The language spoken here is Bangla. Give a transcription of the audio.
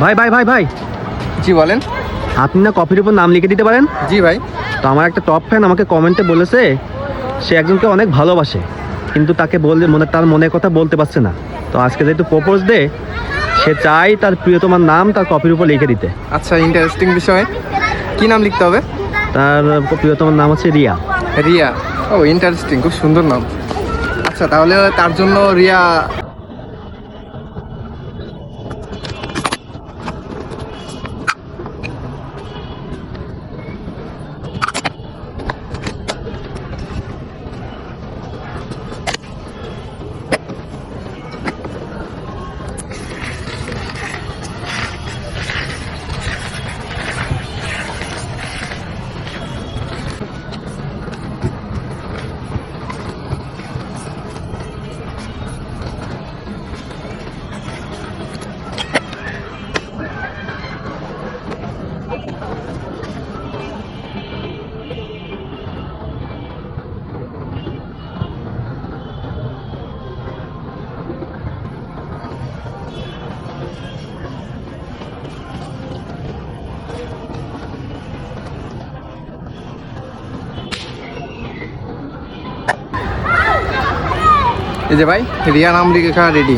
ভাই ভাই ভাই ভাই, জি বলেন। আপনি না কফির উপর নাম লিখে দিতে পারেন? জি ভাই। তো আমার একটা টপ ফ্যান আমাকে কমেন্টে বলেছে সে একজনকে অনেক ভালোবাসে, কিন্তু তাকে বললে তার মনের কথা বলতে পারছে না। তো আজকে যেহেতু প্রপোজ ডে, সে চাই তার প্রিয়তমার নাম তার কফির উপর লিখে দিতে। আচ্ছা, ইন্টারেস্টিং বিষয়। কি নাম লিখতে হবে? তার প্রিয়তমার নাম হচ্ছে রিয়া। রিয়া। ও ইন্টারেস্টিং, খুব সুন্দর নাম। আচ্ছা, তাহলে তার জন্য রিয়া। এই যে ভাই, রিয়া নাম লেখা রেডি।